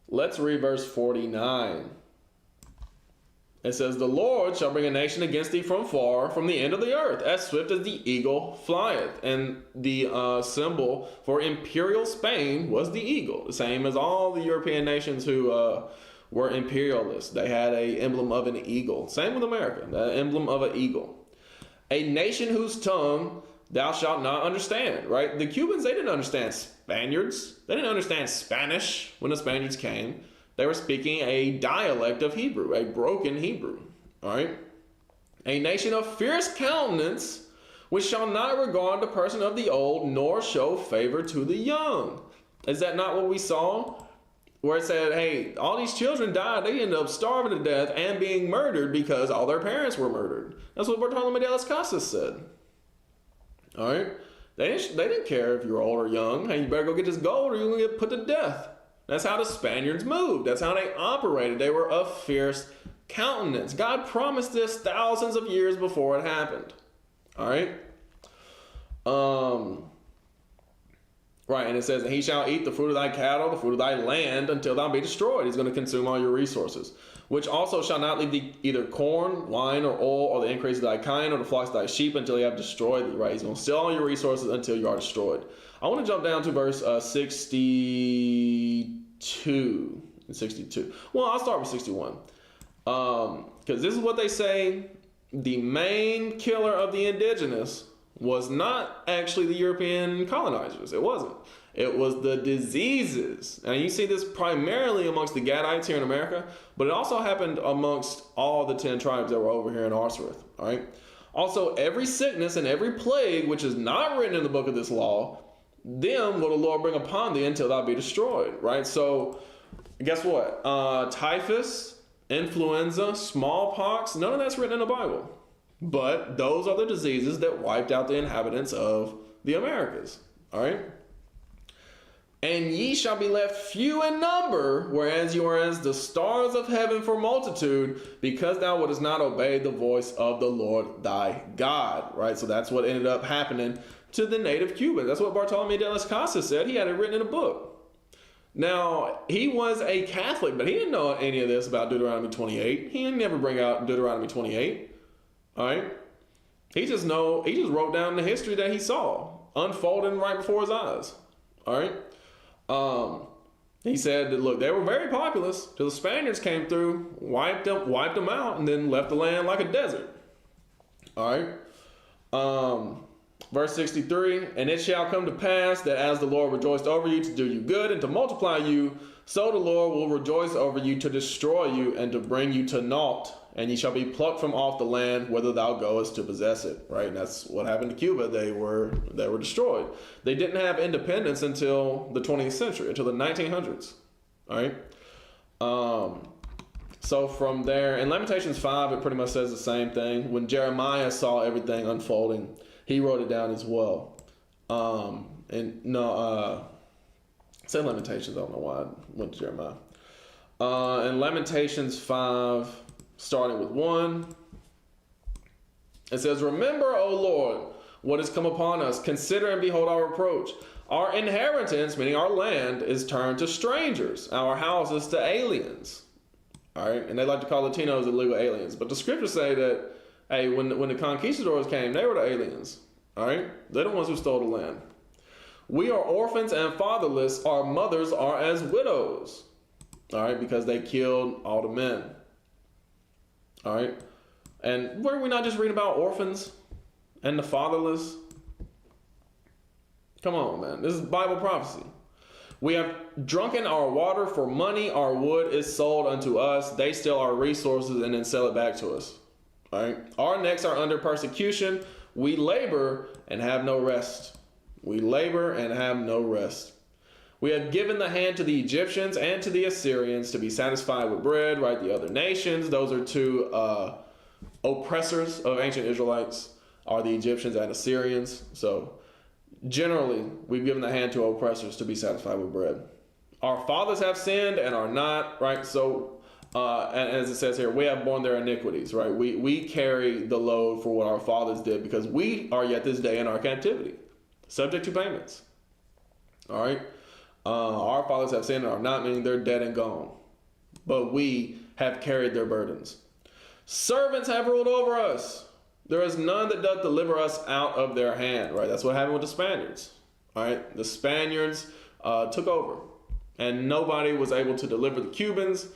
let's read verse 49. It says, the Lord shall bring a nation against thee from far, from the end of the earth, as swift as the eagle flieth. And the symbol for imperial Spain was the eagle, the same as all the European nations who were imperialists. They had an emblem of an eagle. Same with America, the emblem of an eagle. A nation whose tongue thou shalt not understand, right? The Cubans, they didn't understand Spaniards. They didn't understand Spanish when the Spaniards came. They were speaking a dialect of Hebrew, a broken Hebrew, all right? A nation of fierce countenance, which shall not regard the person of the old, nor show favor to the young. Is that not what we saw? Where it said, hey, all these children died. They ended up starving to death and being murdered because all their parents were murdered. That's what Bartolome de las Casas said. All right? They didn't care if you were old or young. Hey, you better go get this gold or you're going to get put to death. That's how the Spaniards moved. That's how they operated. They were of fierce countenance. God promised this thousands of years before it happened. All right? Right, and it says, and he shall eat the fruit of thy cattle, the fruit of thy land, until thou be destroyed. He's going to consume all your resources. Which also shall not leave thee either corn, wine, or oil, or the increase of thy kind, or the flocks of thy sheep, until he have destroyed thee. Right, he's going to steal all your resources until you are destroyed. I want to jump down to verse 62 and 62. Well, I'll start with 61. Because this is what they say, the main killer of the indigenous was not actually the European colonizers. It wasn't. It was the diseases. And you see this primarily amongst the Gadites here in America, but it also happened amongst all the 10 tribes that were over here in Arsareth. All right. Also, every sickness and every plague which is not written in the book of this law, them will the Lord bring upon thee until thou be destroyed. Right. So guess what? Typhus, influenza, smallpox, none of that's written in the Bible. But those are the diseases that wiped out the inhabitants of the Americas. All right. And ye shall be left few in number, whereas you are as the stars of heaven for multitude, because thou wouldest not obey the voice of the Lord thy God. Right. So that's what ended up happening to the native Cubans. That's what Bartolome de las Casas said. He had it written in a book. Now, he was a Catholic, but he didn't know any of this about Deuteronomy 28. He didn't never bring out Deuteronomy 28. All right. He just wrote down the history that he saw unfolding right before his eyes. All right. He said that, look, they were very populous till the Spaniards came through, wiped them out, and then left the land like a desert. All right. Verse 63, and it shall come to pass that as the Lord rejoiced over you to do you good and to multiply you, so the Lord will rejoice over you to destroy you and to bring you to naught. And ye shall be plucked from off the land whither thou goest to possess it. Right? And that's what happened to Cuba. They were destroyed. They didn't have independence until the 20th century, until the 1900s. All right? So from there, in Lamentations 5, it pretty much says the same thing. When Jeremiah saw everything unfolding, he wrote it down as well. It said Lamentations. I don't know why I went to Jeremiah. In Lamentations 5... starting with 1. It says, "Remember, O Lord, what has come upon us. Consider and behold our reproach. Our inheritance," meaning our land, "is turned to strangers, our houses to aliens." All right, and they like to call Latinos illegal aliens. But the scriptures say that, hey, when the conquistadors came, they were the aliens. All right, they're the ones who stole the land. "We are orphans and fatherless. Our mothers are as widows." All right, because they killed all the men. All right, and were we not just reading about orphans and the fatherless? Come on, man. This is Bible prophecy. "We have drunken our water for money. Our wood is sold unto us. They steal our resources and then sell it back to us." All right. "Our necks are under persecution. We labor and have no rest." We labor and have no rest. "We have given the hand to the Egyptians and to the Assyrians to be satisfied with bread." Right. The other nations, those are two oppressors of ancient Israelites, are the Egyptians and Assyrians. So generally, we've given the hand to oppressors to be satisfied with bread. "Our fathers have sinned and are not," right? So, and as it says here, "we have borne their iniquities," right? We carry the load for what our fathers did because we are yet this day in our captivity, subject to payments. All right? "Our fathers have sinned and are not," meaning they're dead and gone. "But we have carried their burdens. Servants have ruled over us. There is none that doth deliver us out of their hand," right? That's what happened with the Spaniards. All right, the Spaniards took over, and nobody was able to deliver the Cubans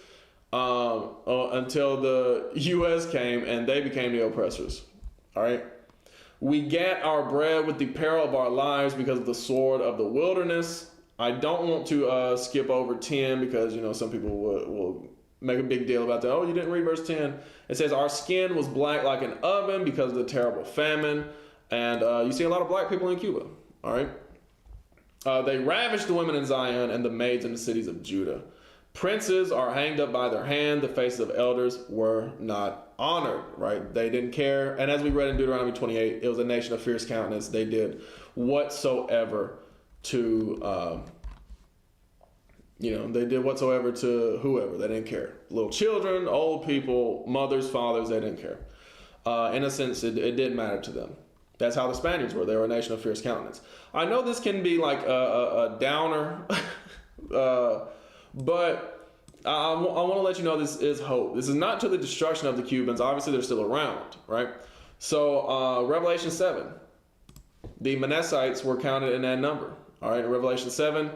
until the U.S. came, and they became the oppressors. All right, "We get our bread with the peril of our lives because of the sword of the wilderness." I don't want to skip over 10 because some people will make a big deal about that. Oh, you didn't read verse 10. It says, "Our skin was black like an oven because of the terrible famine." And you see a lot of black people in Cuba. All right. "They ravished the women in Zion and the maids in the cities of Judah. Princes are hanged up by their hand. The faces of elders were not honored." Right. They didn't care. And as we read in Deuteronomy 28, it was a nation of fierce countenance. They did whatsoever to they did whatsoever to whoever. They didn't care. Little children, old people, mothers, fathers, they didn't care. In a sense, it didn't matter to them. That's how the Spaniards were. They were a nation of fierce countenance. I know this can be like a downer, but I want to let you know this is hope. This is not to the destruction of the Cubans. Obviously, they're still around, right? So Revelation 7, the Manassites were counted in that number. All right, in Revelation 7,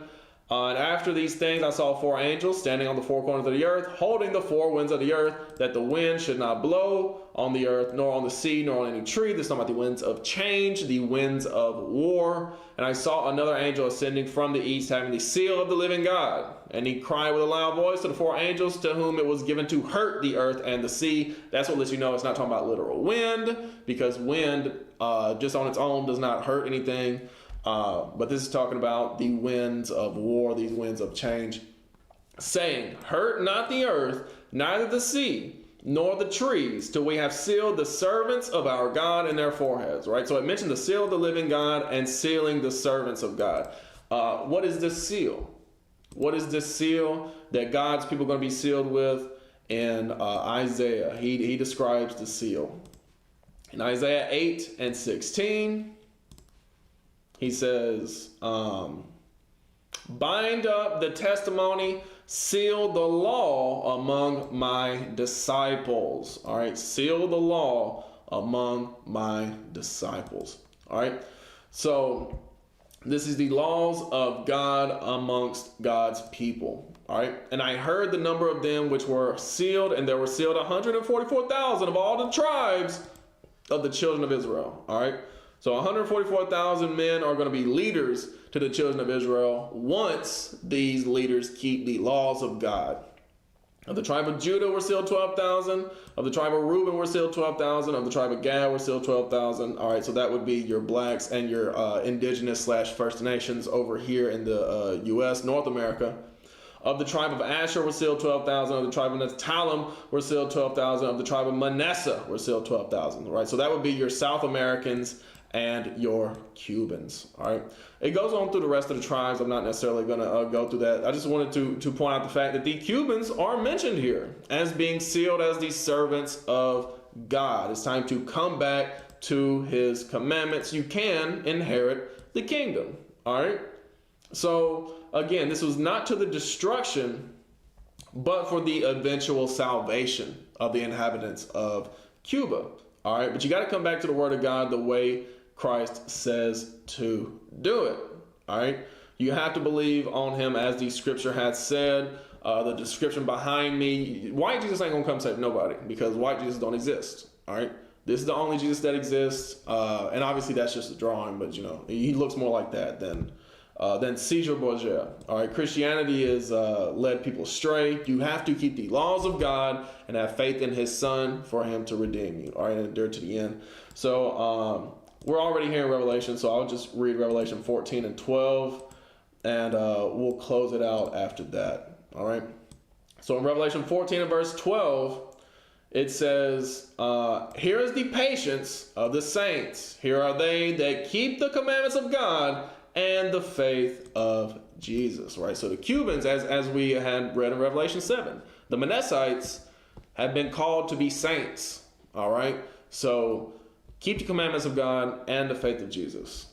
"And after these things I saw 4 angels standing on the 4 corners of the earth, holding the 4 winds of the earth, that the wind should not blow on the earth, nor on the sea, nor on any tree." This is talking about the winds of change, the winds of war. "And I saw another angel ascending from the east, having the seal of the living God. And he cried with a loud voice to the 4 angels to whom it was given to hurt the earth and the sea." That's what lets you know it's not talking about literal wind, because wind just on its own does not hurt anything. But this is talking about the winds of war, these winds of change, saying, "Hurt not the earth, neither the sea, nor the trees, till we have sealed the servants of our God in their foreheads." Right? So it mentioned the seal of the living God and sealing the servants of God. What is this seal? What is this seal that God's people are going to be sealed with? In Isaiah, he describes the seal. In Isaiah 8 and 16, he says, "Bind up the testimony, seal the law among my disciples." All right, seal the law among my disciples. All right, so this is the laws of God amongst God's people. All right, "And I heard the number of them which were sealed, and there were sealed 144,000 of all the tribes of the children of Israel." All right. So 144,000 men are going to be leaders to the children of Israel once these leaders keep the laws of God. Of the tribe of Judah were sealed 12,000. Of the tribe of Reuben were sealed 12,000. Of the tribe of Gad were sealed 12,000. All right, so that would be your blacks and your indigenous/First Nations over here in the U.S., North America. Of the tribe of Asher were sealed 12,000. Of the tribe of Naphtali were sealed 12,000. Of the tribe of Manasseh were sealed 12,000. Right, so that would be your South Americans and your Cubans. All right. It goes on through the rest of the tribes. I'm not necessarily going to go through that. I just wanted to point out the fact that the Cubans are mentioned here as being sealed as the servants of God. It's time to come back to his commandments. You can inherit the kingdom. All right. So again, this was not to the destruction, but for the eventual salvation of the inhabitants of Cuba. All right. But you got to come back to the word of God the way Christ says to do it. All right. You have to believe on him as the scripture has said. The description behind me, white Jesus ain't gonna come save nobody, because white Jesus don't exist. All right. This is the only Jesus that exists. And obviously that's just a drawing, but he looks more like that than Caesar Borgia. All right. Christianity is led people astray. You have to keep the laws of God and have faith in his son for him to redeem you. All right. And endure to the end. So, we're already here in Revelation, so I'll just read Revelation 14 and 12, and we'll close it out after that. All right. So in Revelation 14 and verse 12, it says, here is the patience of the saints. Here are they that keep the commandments of God and the faith of Jesus. Right. So the Cubans, as we had read in Revelation 7, the Manassites have been called to be saints. All right. So keep the commandments of God and the faith of Jesus.